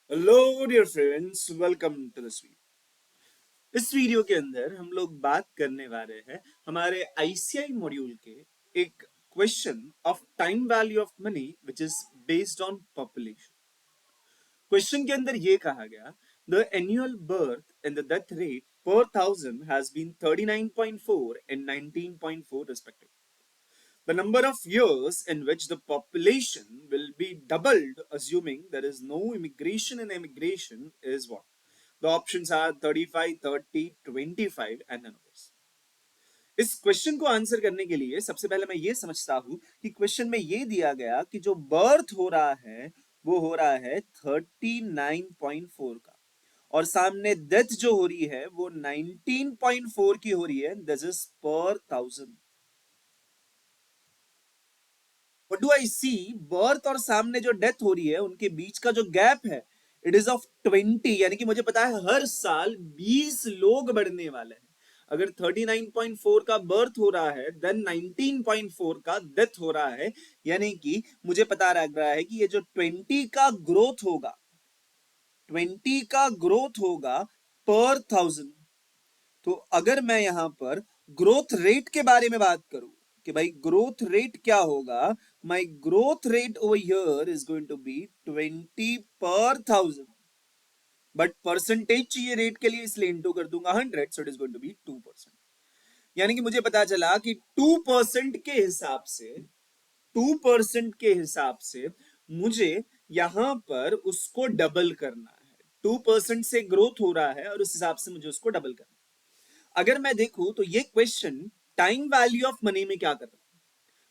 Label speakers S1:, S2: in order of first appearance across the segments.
S1: Hello dear friends, welcome to this video. इस video के अंदर हम लोग बात करने वाले हैं हमारे आईसीआई मॉड्यूल के एक question of time value of money which is based on population. Question के अंदर ये कहा गया, the annual birth and the death rate पर thousand has been 39.4 and 19.4 respectively. The number of years in which the population will be doubled, assuming there is no immigration and emigration, is what? The options are 35, 30, 25 and none of this. इस question को answer करने के लिए सबसे पहले मैं ये समझता हूं कि क्वेश्चन में ये दिया गया कि जो बर्थ हो रहा है वो हो रहा है 39.4 का, और सामने डेथ जो हो रही है वो 19.4 की हो रही है। This is per thousand. What do I see? Birth और सामने जो डेथ हो रही है उनके बीच का जो गैप है इट इज ऑफ 20, यानी कि मुझे पता है हर साल 20 लोग बढ़ने वाले हैं। अगर 39.4 का बर्थ हो रहा है देन 19.4 का डेथ हो रहा है, यानी कि मुझे पता लग रहा है कि ये जो 20 का ग्रोथ होगा, 20 का ग्रोथ होगा पर थाउजेंड। तो अगर मैं यहां पर ग्रोथ रेट के बारे में बात करूं कि भाई ग्रोथ रेट क्या होगा, my growth rate over here is going to be 20 per thousand, but percentage चाहिए रेट के लिए इसलिए इंटू कर दूंगा 100, so it is going to be 2%। यानी कि मुझे पता चला कि 2% के हिसाब से, 2% के हिसाब से मुझे यहां पर उसको डबल करना है। 2% से ग्रोथ हो रहा है और उस हिसाब से मुझे उसको डबल करना है। अगर मैं देखूं तो ये question time value of money में क्या कर रहा है,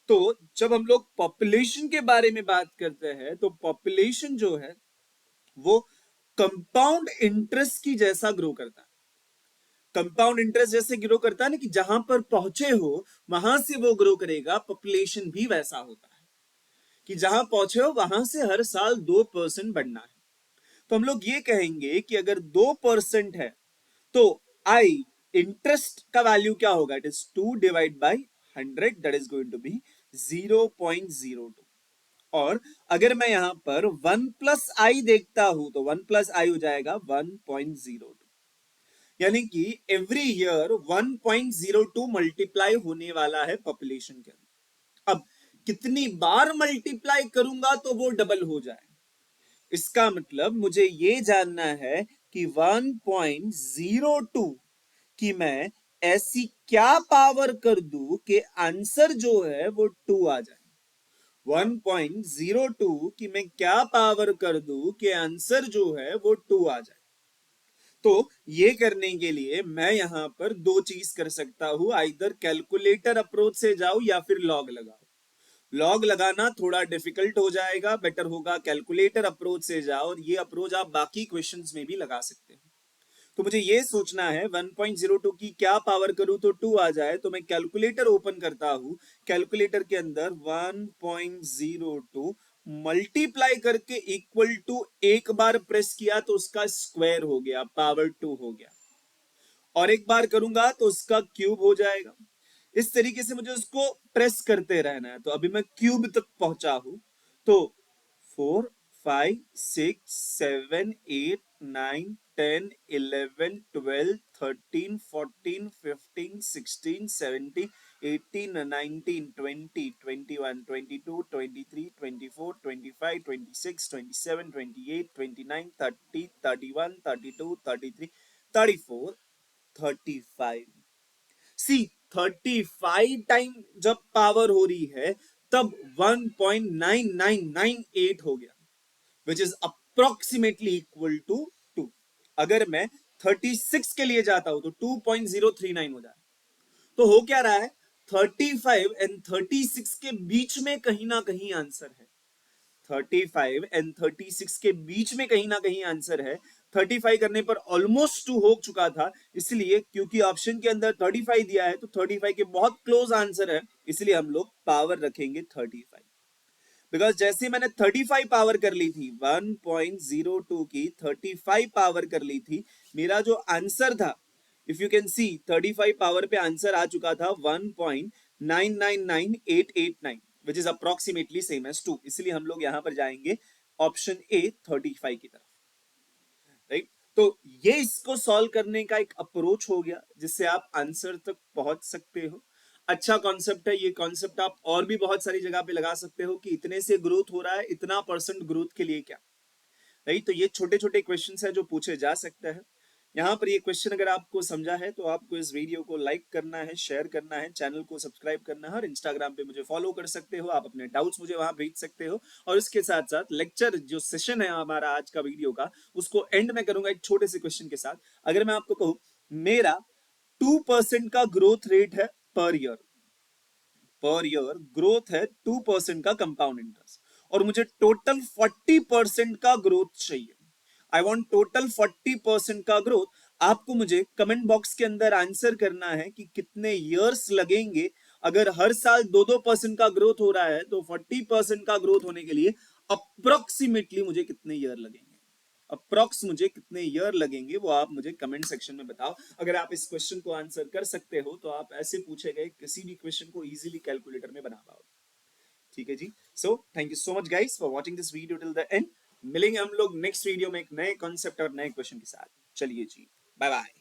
S1: तो जब हम लोग पॉपुलेशन के बारे में बात करते हैं तो पॉपुलेशन जो है वो कंपाउंड इंटरेस्ट की जैसा ग्रो करता है। कंपाउंड इंटरेस्ट जैसे ग्रो करता है ना, कि जहां पर पहुंचे हो वहां से वो ग्रो करेगा, पॉपुलेशन भी वैसा होता है कि जहां पहुंचे हो वहां से हर साल 2% बढ़ना है। तो हम लोग ये कहेंगे कि अगर 2% है तो आई इंटरेस्ट का वैल्यू क्या होगा, it is 2 divide by 100, that is going to be 0.02। और अगर मैं यहां पर 1 प्लस आई देखता हूं तो 1 प्लस आई हो जाएगा 1.02, यानी कि एवरी ईयर 1.02 मल्टीप्लाई होने वाला है पॉपुलेशन के अंदर। अब कितनी बार मल्टीप्लाई करूंगा तो वो डबल हो जाए, इसका मतलब मुझे ये जानना है कि 1.02 की मैं ऐसी क्या पावर कर दूं कि आंसर जो है वो 2 आ जाए। 1.02 की मैं क्या पावर कर दूं कि आंसर जो है वो 2 आ जाए। तो ये करने के लिए मैं यहां पर दो चीज कर सकता हूं, आइदर कैलकुलेटर अप्रोच से जाओ या फिर लॉग लगाओ। लॉग लगाना थोड़ा डिफिकल्ट हो जाएगा, बेटर होगा कैलकुलेटर अप्रोच से जाओ, और ये अप्रोच आप बाकी क्वेश्चंस में भी लगा सकते हैं। तो मुझे ये सोचना है 1.02 की क्या पावर करूं तो 2 आ जाए, तो मैं कैलकुलेटर ओपन करता हूं। कैलकुलेटर के अंदर 1.02 मल्टीप्लाई करके इक्वल टू एक बार प्रेस किया तो उसका स्क्वायर हो गया, पावर 2 हो गया, और एक बार करूंगा तो उसका क्यूब हो जाएगा। इस तरीके से मुझे उसको प्रेस करते रहना है। तो अभी मैं क्यूब तक पहुंचा हूं, तो 4, 5, 6, 7, 8, 9, 10, 11, 12, 13, 14, 15, 16, 17, 18, 19, 20, 21, 22, 23, 24, 25, 26, 27, 28, 29, 30, 31, 32, 33, 34, 35। सी 35 टाइम जब पावर हो रही है तब 1.9998 हो गया, which is approximately equal to 2। अगर मैं 36 के लिए जाता हूं तो 2.039 हो जाए। तो हो क्या रहा है, 35 एंड 36 के बीच में कहीं ना कहीं आंसर है। 35 एंड 36 के बीच में कहीं ना कहीं आंसर है। 35 करने पर ऑलमोस्ट 2 हो चुका था, इसलिए क्योंकि ऑप्शन के अंदर 35 दिया है तो 35 के बहुत क्लोज आंसर है, इसलिए हम लोग पावर रखेंगे 35। बिकॉज जैसे मैंने 35 पावर कर ली थी, 1.02 की 35 पावर कर ली थी, मेरा जो आंसर था, if you can see 35 power पे आंसर आ चुका था 1.999889, which is approximately same as 2, इसलिए हम लोग यहां पर जाएंगे ऑप्शन ए 35 की तरफ। राइट। तो ये इसको सॉल्व करने का एक अप्रोच हो गया जिससे आप आंसर तक पहुंच सकते हो। अच्छा कॉन्सेप्ट है ये। कॉन्सेप्ट आप और भी बहुत सारी जगह पे लगा सकते हो कि इतने से ग्रोथ हो रहा है, इतना परसेंट ग्रोथ के लिए क्या, राइट। तो ये छोटे छोटे क्वेश्चन है जो पूछे जा सकते हैं। यहाँ पर ये क्वेश्चन अगर आपको समझा है तो आपको इस वीडियो को लाइक करना है, शेयर करना है, चैनल को सब्सक्राइब करना है, और इंस्टाग्राम पे मुझे फॉलो कर सकते हो। आप अपने डाउट्स मुझे वहां भेज सकते हो। और इसके साथ साथ लेक्चर जो सेशन है हमारा आज का वीडियो का, उसको एंड में करूंगा एक छोटे से क्वेश्चन के साथ। अगर मैं आपको कहूं मेरा 2% का ग्रोथ रेट है per year, per year growth है 2% का कंपाउंड इंटरेस्ट, और मुझे टोटल 40% का ग्रोथ चाहिए। आई वॉन्ट टोटल 40% का ग्रोथ। आपको मुझे कमेंट बॉक्स के अंदर आंसर करना है कि कितने इयर्स लगेंगे। अगर हर साल 2-2% का ग्रोथ हो रहा है तो 40% का ग्रोथ होने के लिए अप्रोक्सीमेटली मुझे कितने ईयर लगेंगे, अप्रोक्स मुझे कितने ईयर लगेंगे, वो आप मुझे कमेंट सेक्शन में बताओ। अगर आप इस क्वेश्चन को आंसर कर सकते हो तो आप ऐसे पूछे गए किसी भी क्वेश्चन को इजीली कैलकुलेटर में बना पाओ। ठीक है जी। So thank you so much guys for watching this video till the end. मिलेंगे हम लोग नेक्स्ट वीडियो में एक नए कॉन्सेप्ट और नए क्वेश्चन के साथ। चलिए जी, बाय बाय।